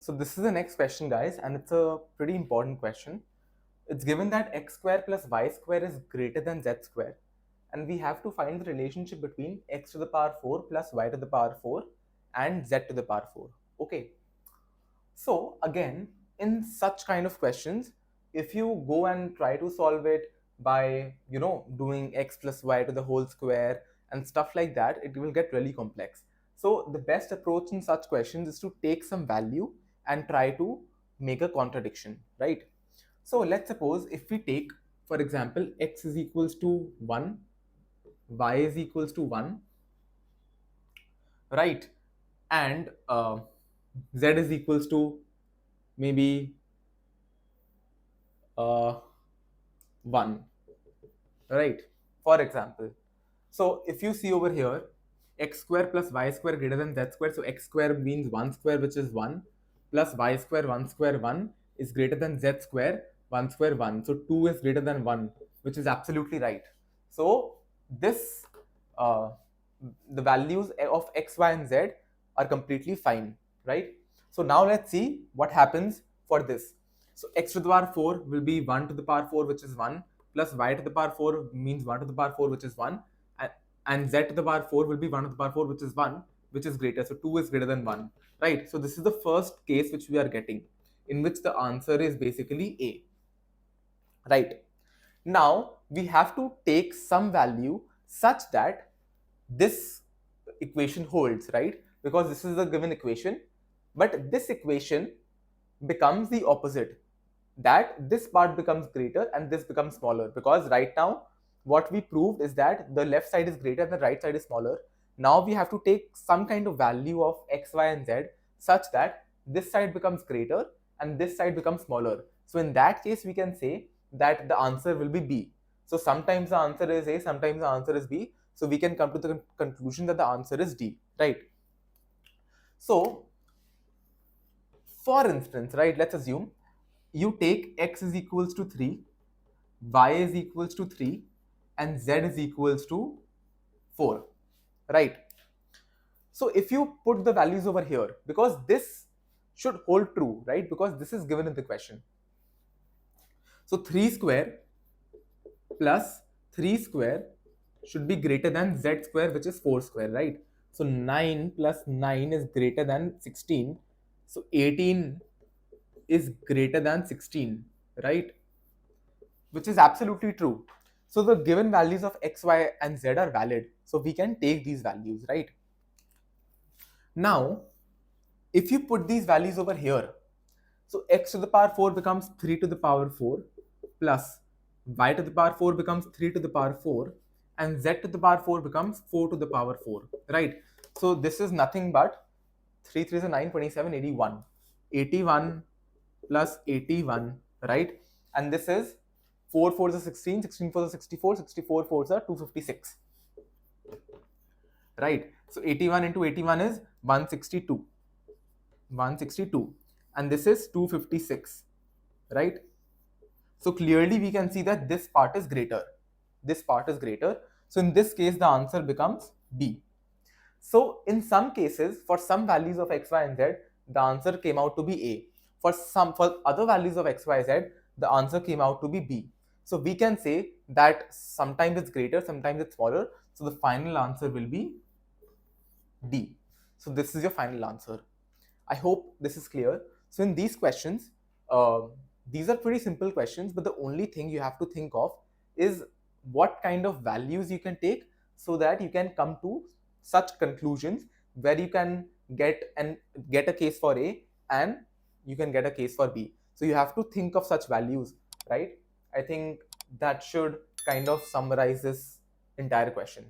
So this is the next question, guys, and it's a pretty important question. It's given that x square plus y square is greater than z square, and we have to find the relationship between x to the power 4 plus y to the power 4 and z to the power 4. Okay. So again, in such kind of questions, if you go and try to solve it by, doing x plus y to the whole square and stuff like that, it will get really complex. So the best approach in such questions is to take some value and try to make a contradiction, right? So let's suppose if we take, for example, x is equals to 1, y is equals to 1, right? And z is equals to maybe 1, right? For example. So if you see over here, x square plus y square greater than z square. So x square means 1 square, which is 1, plus y square 1 square 1 is greater than z square 1 square 1. So 2 is greater than 1, which is absolutely right. So this the values of x, y, and z are completely fine, right? So now let's see what happens for this. So x to the power 4 will be 1 to the power 4, which is 1, plus y to the power 4 means 1 to the power 4, which is 1, and z to the power 4 will be 1 to the power 4, which is 1, which is greater. So 2 is greater than 1, right? So this is the first case which we are getting, in which the answer is basically A, right? Now we have to take some value such that this equation holds, right? Because this is the given equation, but this equation becomes the opposite, that this part becomes greater and this becomes smaller, because right now what we proved is that the left side is greater and the right side is smaller. Now we have to take some kind of value of x, y, and z such that this side becomes greater and this side becomes smaller. So in that case we can say that the answer will be B. So sometimes the answer is A, sometimes the answer is B. So we can come to the conclusion that the answer is D, right? So for instance, right, let's assume you take x is equals to 3, y is equals to 3, and z is equals to 4, right? So if you put the values over here, because this should hold true, right? Because this is given in the question. So 3 square plus 3 square should be greater than z square, which is 4 square, right? So 9 plus 9 is greater than 16. So 18 is greater than 16, right? Which is absolutely true. So the given values of x, y, and z are valid. So we can take these values, right? Now, if you put these values over here, so x to the power 4 becomes 3 to the power 4, plus y to the power 4 becomes 3 to the power 4, and z to the power 4 becomes 4 to the power 4, right? So this is nothing but 3 3 is 9, 27, 81. 81 plus 81, right? And this is 4 4 is 16, 16 4 is 64, 64 4 is 256, right? So 81 into 81 is 162, 162, and this is 256, right? So clearly we can see that this part is greater, this part is greater. So in this case the answer becomes B. So in some cases, for some values of x, y, and z, the answer came out to be A. For other values of x, y, z, the answer came out to be B. So we can say that sometimes it's greater, sometimes it's smaller. So the final answer will be D. So this is your final answer. I hope this is clear. So in these questions, these are pretty simple questions, but the only thing you have to think of is what kind of values you can take so that you can come to such conclusions where you can get a case for A and you can get a case for B. So you have to think of such values, right? I think that should kind of summarize this entire question.